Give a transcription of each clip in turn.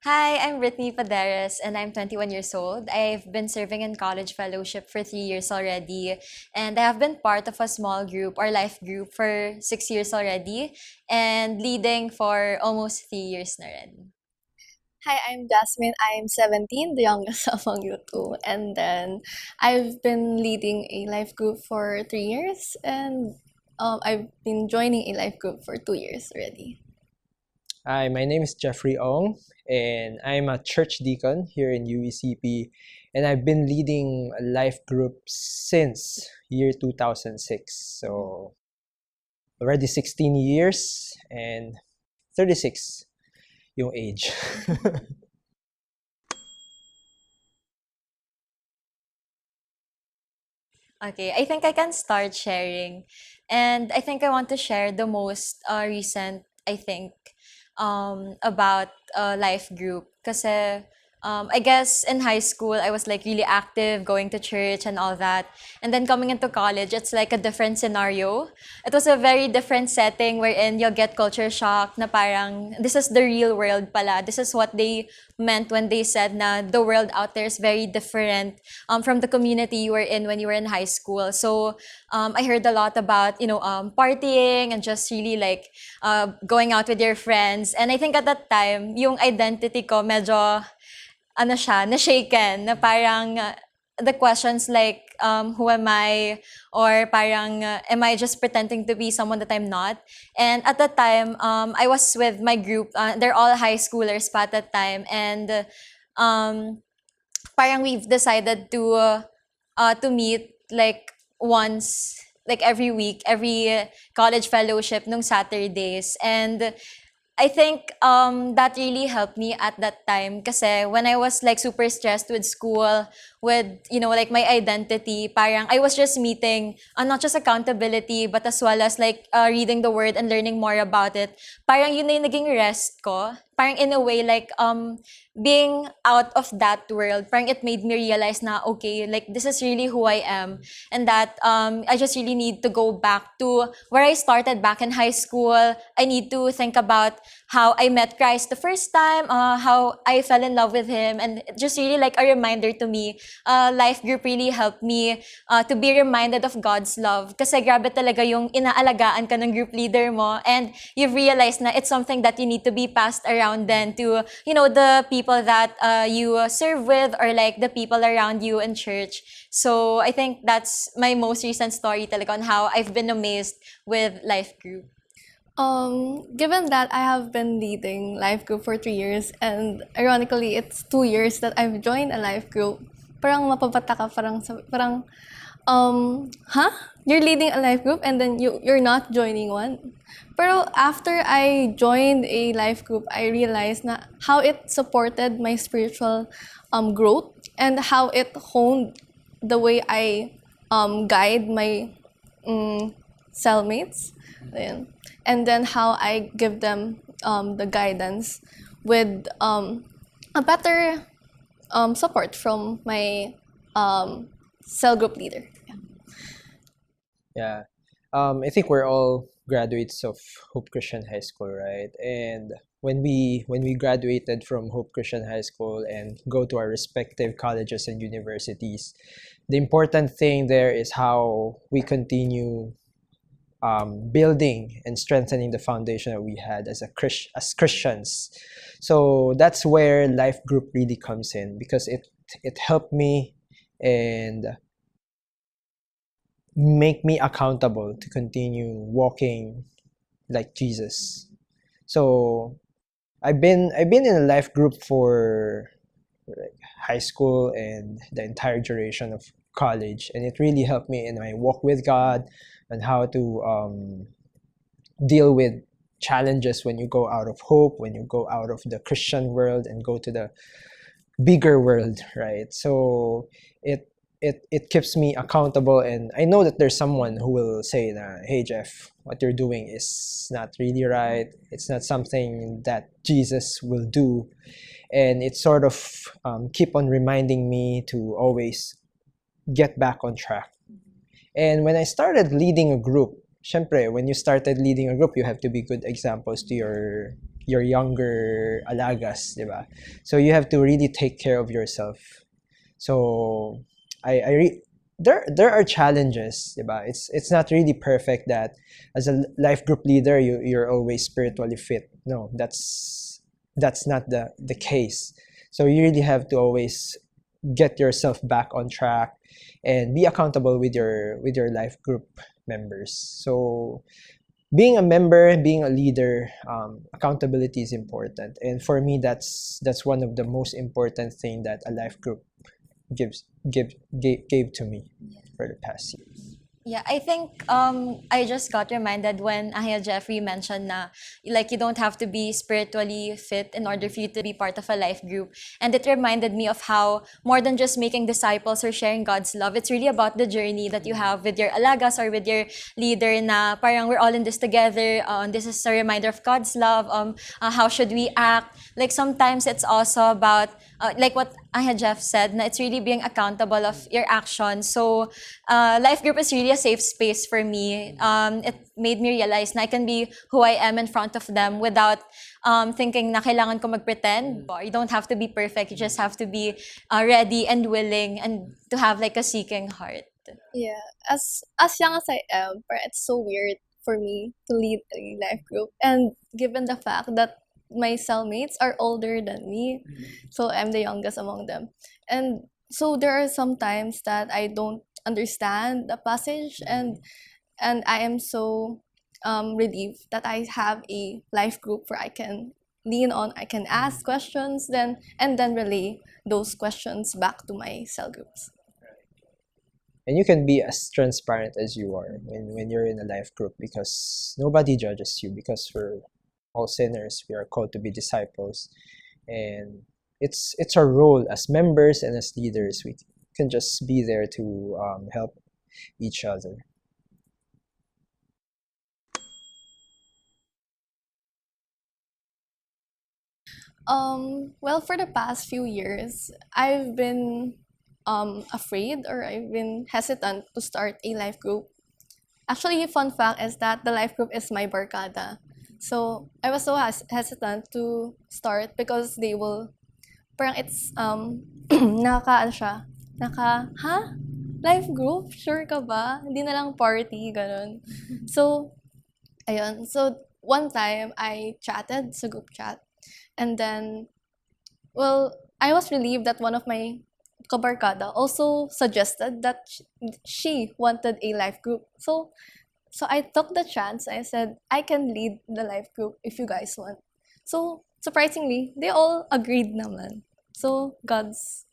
Hi, I'm Brittany Paderes and I'm 21 years old. I've been serving in college fellowship for 3 years already, and I have been part of a small group or life group for 6 years already, and leading for almost 3 years na rin. Hi, I'm Jasmine. I'm 17, the youngest among you two. And then I've been leading a life group for 3 years, and I've been joining a life group for 2 years already. Hi, my name is Jeffrey Ong, and I'm a church deacon here in UECP, and I've been leading a life group since year 2006. So already 16 years and 36 yung age. Okay, I think I can start sharing. And I think I want to share the most recent, I think, about life group. Kasi I guess in high school, I was like really active, going to church and all that. And then coming into college, it's like a different scenario. It was a very different setting wherein you'll get culture shock na parang, this is the real world pala. This is what they meant when they said na the world out there is very different from the community you were in when you were in high school. So I heard a lot about, partying and just really like going out with your friends. And I think at that time, yung identity ko medyo ano siya, na-shaken, na parang the questions like, who am I? Or parang, am I just pretending to be someone that I'm not? And at that time, I was with my group. They're all high schoolers pa at that time. And um, parang we've decided to meet like once, like every week, every college fellowship nung Saturdays. And I think that really helped me at that time kasi when I was like super stressed with school, with like my identity, parang I was just meeting not just accountability but as well as like reading the word and learning more about it. Parang yun na yung naging rest ko. Parang in a way like being out of that world, parang it made me realize na okay, like this is really who I am, and that I just really need to go back to where I started back in high school. I need to think about how I met Christ the first time, how I fell in love with Him, and just really like a reminder to me. Life group really helped me to be reminded of God's love. Kasi grabe talaga yung inaalagaan ka ng group leader mo, and you've realized na it's something that you need to be passed around then to, the people that you serve with, or like the people around you in church. So I think that's my most recent story talaga on how I've been amazed with life group. Given that I have been leading life group for 3 years, and ironically, it's 2 years that I've joined a life group, parang mapapata ka, huh? You're leading a life group and then you're not joining one. Pero after I joined a life group, I realized na how it supported my spiritual growth, and how it honed the way I guide my cellmates. Ayan. And then how I give them the guidance with a better support from my cell group leader. Yeah. I think we're all graduates of Hope Christian High School, right? And when we graduated from Hope Christian High School and go to our respective colleges and universities, the important thing there is how we continue building and strengthening the foundation that we had as as Christians. So that's where life group really comes in, because it helped me and make me accountable to continue walking like Jesus. So I've been in a life group for like high school and the entire duration of college, and it really helped me in my walk with God and how to deal with challenges when you go out of hope, when you go out of the Christian world and go to the bigger world, right? So it keeps me accountable, and I know that there's someone who will say that, hey Jeff, what you're doing is not really right. It's not something that Jesus will do, and it sort of keep on reminding me to always get back on track. And when I started leading a group, syempre, when you started leading a group, you have to be good examples to your your younger alagas, diba? So you have to really take care of yourself. So there are challenges, diba? It's not really perfect that as a life group leader you're always spiritually fit. No, that's not the case. So you really have to always get yourself back on track and be accountable with your life group members. So being a member, being a leader, accountability is important. And for me, that's one of the most important thing that a life group gave to me for the past years. Yeah, I think I just got reminded when Aya Jeffrey mentioned na like you don't have to be spiritually fit in order for you to be part of a life group. And it reminded me of how more than just making disciples or sharing God's love, it's really about the journey that you have with your alagas or with your leader na parang we're all in this together. This is a reminder of God's love. How should we act? Like sometimes it's also about like what Aya Jeff said, na it's really being accountable of your actions. So life group is really a safe space for me. It made me realize na I can be who I am in front of them without thinking na kailangan ko magpretend. You don't have to be perfect. You just have to be ready and willing and to have like a seeking heart. Yeah, as young as I am, but it's so weird for me to lead a life group. And given the fact that my cellmates are older than me, so I'm the youngest among them. And so there are some times that I don't understand the passage, and I am so relieved that I have a life group where I can lean on, I can ask questions, and then relay those questions back to my cell groups. And you can be as transparent as you are when you're in a life group, because nobody judges you, because we're all sinners. We are called to be disciples, and it's our role as members and as leaders. We can just be there to help each other. Well, for the past few years, I've been afraid, or I've been hesitant to start a life group. Actually, fun fact is that the life group is my barkada. So I was so hesitant to start because they will, parang it's, naka, ano siya, ha? Life group? Sure ka ba? Hindi na lang party, ganun. So, ayun. So, one time, I chatted sa group chat. And then, well, I was relieved that one of my kabarkada also suggested that she wanted a life group. So I took the chance. I said, I can lead the life group if you guys want. So surprisingly, they all agreed naman. So God's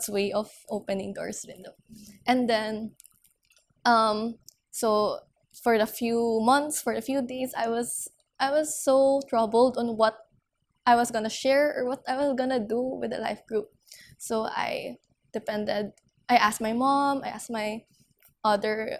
way of opening doors rin daw. And then so for the few months, for a few days, I was so troubled on what I was gonna share or what I was gonna do with the life group. So I asked my mom, I asked my other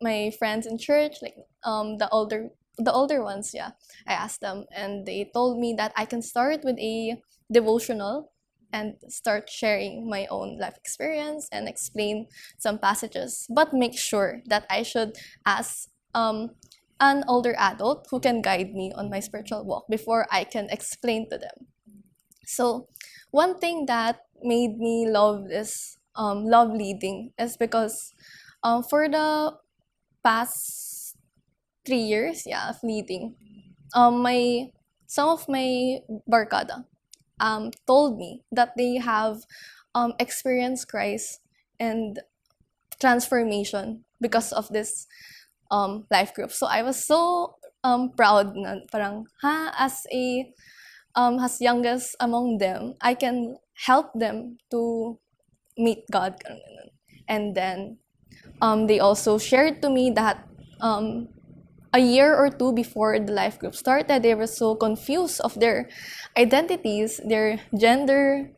my friends in church, like the older ones, yeah. I asked them, and they told me that I can start with a devotional and start sharing my own life experience and explain some passages, but make sure that I should ask an older adult who can guide me on my spiritual walk before I can explain to them. So one thing that made me love this love leading is because for the past 3 years, yeah, of leading, my some of my barkada told me that they have experienced Christ and transformation because of this life group. So I was so proud na parang as youngest among them, I can help them to meet God. And then they also shared to me that a year or two before the life group started, they were so confused of their identities, their gender,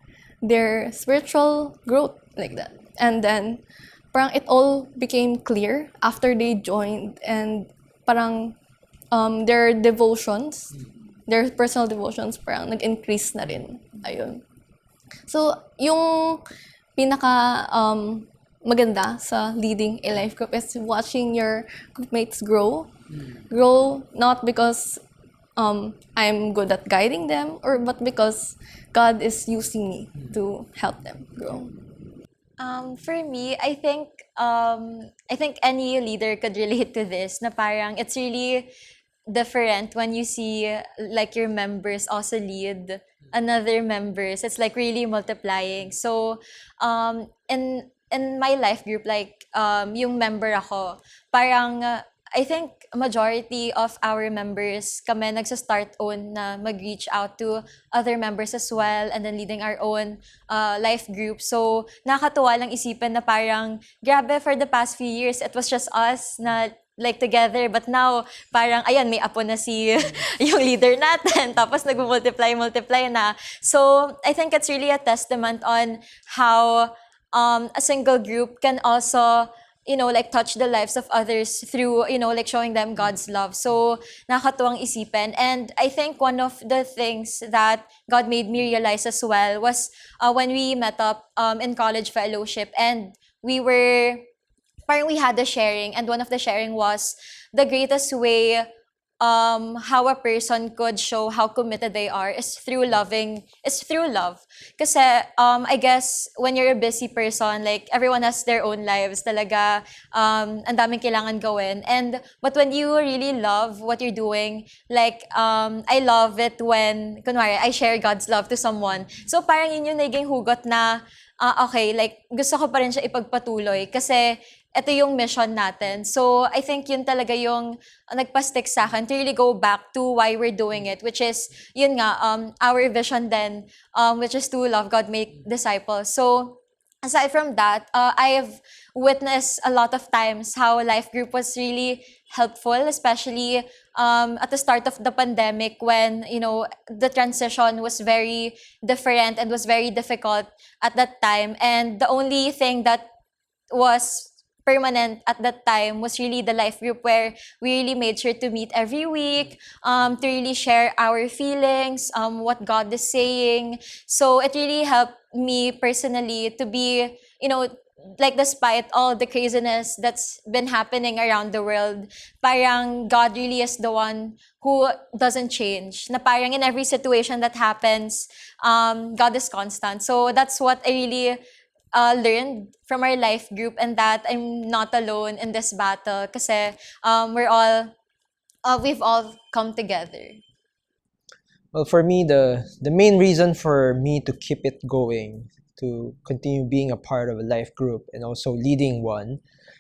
their spiritual growth, like that. And then parang it all became clear after they joined, and parang their devotions, their personal devotions parang nag-increase na rin. Ayun. So, yung pinaka maganda sa leading a life group is watching your groupmates grow. Grow not because I'm good at guiding them, or but because God is using me to help them grow. For me, I think any leader could relate to this na parang it's really different when you see like your members also lead another members. It's like really multiplying. So in my life group, like yung member ako, parang I think majority of our members kami nagsa-start on na mag-reach out to other members as well, and then leading our own life group. So nakakatuwa lang isipin na parang grabe, for the past few years it was just us na like together, but now parang ayan, may apo na si yung leader natin, tapos nag-multiply na. So I think it's really a testament on how a single group can also, you know, like touch the lives of others through, you know, like showing them God's love. So nakakatuwang isipin. And I think one of the things that God made me realize as well was when we met up in college fellowship, and we were parang we had a sharing, and one of the sharing was the greatest way how a person could show how committed they are is through love. Kasi I guess when you're a busy person, like everyone has their own lives talaga, ang daming kailangan gawin, and but when you really love what you're doing, like I love it when kunwari I share God's love to someone, so parang yun yung naging hugot na okay, like gusto ko pa rin siya ipagpatuloy kasi ito yung mission natin. So, I think yun talaga yung nagpa-stick sa akin to really go back to why we're doing it, which is, yun nga, our vision then, which is to love God, make disciples. So, aside from that, I've witnessed a lot of times how life group was really helpful, especially at the start of the pandemic when, you know, the transition was very different and was very difficult at that time. And the only thing that was permanent at that time was really the life group, where we really made sure to meet every week, to really share our feelings, what God is saying. So it really helped me personally to be, you know, like despite all the craziness that's been happening around the world, parang God really is the one who doesn't change. Na parang in every situation that happens, God is constant. So that's what I really learned from our life group, and that I'm not alone in this battle kasi we've all come together. Well, for me, the main reason for me to keep it going, to continue being a part of a life group and also leading one,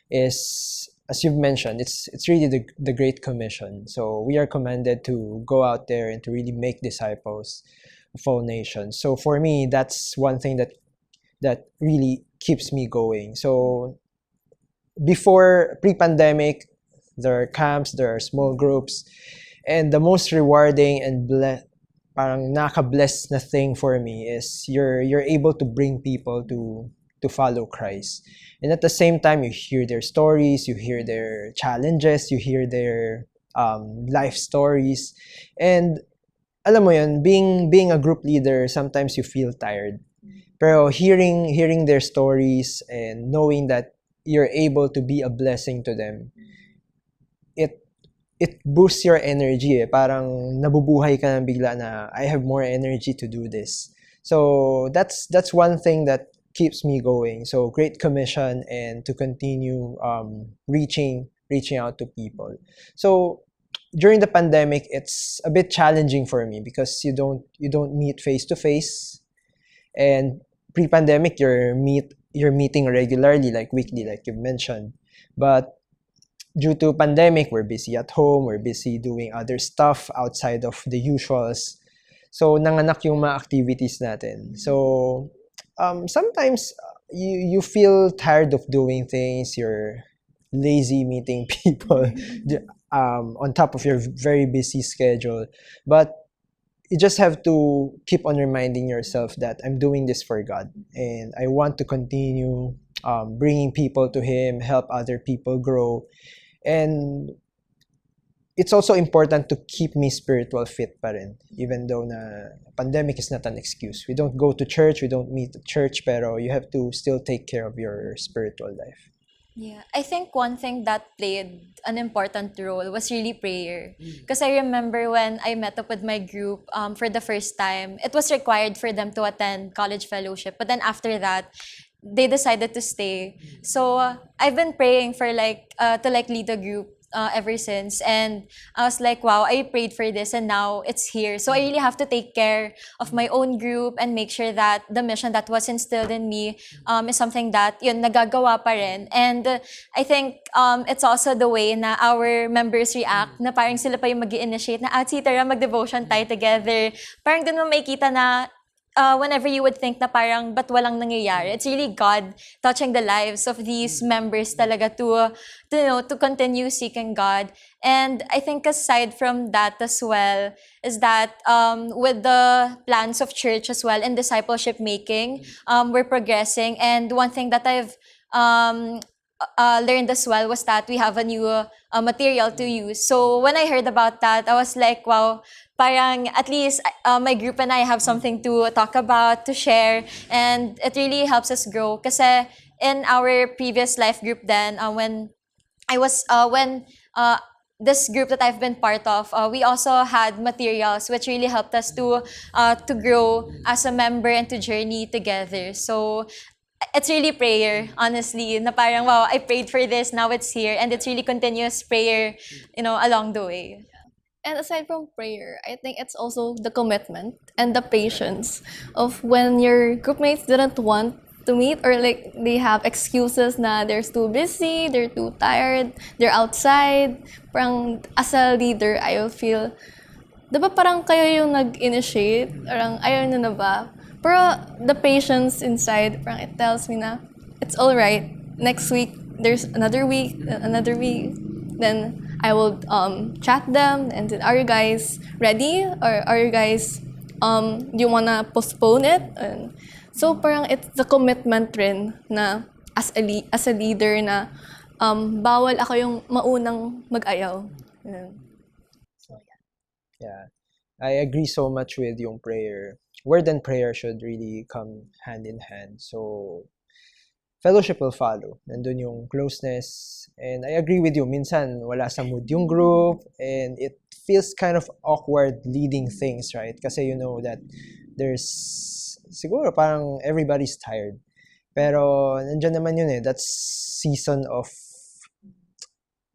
is, as you've mentioned, it's really the Great Commission. So we are commanded to go out there and to really make disciples of all nations. So for me, that's one thing that really keeps me going. So before pre-pandemic, there are camps, there are small groups, and the most rewarding and parang naka-bless na thing for me is you're able to bring people to follow Christ. And at the same time, you hear their stories, you hear their challenges, you hear their life stories. And alam mo yun, being a group leader, sometimes you feel tired. Pero hearing their stories and knowing that you're able to be a blessing to them, it boosts your energy eh. Parang nabubuhay ka na bigla na I have more energy to do this. So that's one thing that keeps me going. So Great Commission, and to continue reaching out to people. So during the pandemic, it's a bit challenging for me because you don't meet face to face. And pre-pandemic, you're meeting regularly, like weekly, like you mentioned. But due to pandemic, we're busy at home, we're busy doing other stuff outside of the usuals. So nanganak yung mga activities natin. So sometimes you feel tired of doing things, you're lazy meeting people on top of your very busy schedule. But you just have to keep on reminding yourself that I'm doing this for God, and I want to continue bringing people to Him, help other people grow. And it's also important to keep me spiritual fit pa rin, even though na pandemic is not an excuse. We don't go to church, we don't meet at church, pero you have to still take care of your spiritual life. Yeah, I think one thing that played an important role was really prayer. Because I remember when I met up with my group for the first time, it was required for them to attend college fellowship. But then after that, they decided to stay. So I've been praying for to lead a group ever since, and I was like, wow, I prayed for this, and now it's here. So I really have to take care of my own group and make sure that the mission that was instilled in me is something that yun nagagawa pa rin. And I think it's also the way na our members react, na parang sila pa yung mag-initiate na, tara, mag-devotion tayo together. Parang dun mo makikita na whenever you would think na parang ba't walang nangyayari, it's really God touching the lives of these members talaga to continue seeking God. And I think aside from that as well, is that with the plans of church as well and discipleship making, we're progressing. And one thing that I've learned as well was that we have a new material to use. So when I heard about that, I was like, wow, parang at least my group and I have something to talk about, to share, and it really helps us grow. Kasi in our previous life group then, when this group that I've been part of, we also had materials which really helped us to grow as a member and to journey together. So it's really prayer, honestly, na parang, wow, I prayed for this, now it's here, and it's really continuous prayer, along the way. And aside from prayer, I think it's also the commitment and the patience of when your groupmates didn't want to meet, or like they have excuses na they're too busy, they're too tired, they're outside. Parang as a leader, I will feel, di ba parang kayo yung nag-initiate? Parang ayaw nyo na ba? Pero the patience inside, parang it tells me na it's alright. Next week, there's another week, then I will chat them and then, are you guys ready? Or are you guys, do you wanna postpone it? And so parang it's the commitment rin na as a leader na bawal ako yung maunang mag-ayaw. Yan. Yeah, I agree so much with yung prayer. Word and prayer should really come hand in hand. So, fellowship will follow. Nandun yung closeness. And I agree with you. Minsan, wala sa mood yung group. And it feels kind of awkward leading things, right? Kasi you know that there's, siguro parang everybody's tired. Pero, nandyan naman yun eh. That's season of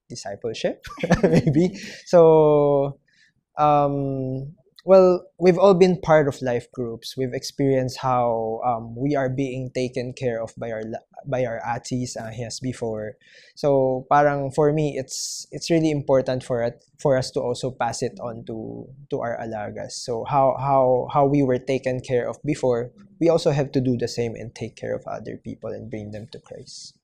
discipleship, maybe. So, well, we've all been part of life groups. We've experienced how we are being taken care of by our atis, yes, before. So parang for me, it's really important for us to also pass it on to our alagas. So how we were taken care of before, we also have to do the same and take care of other people and bring them to Christ.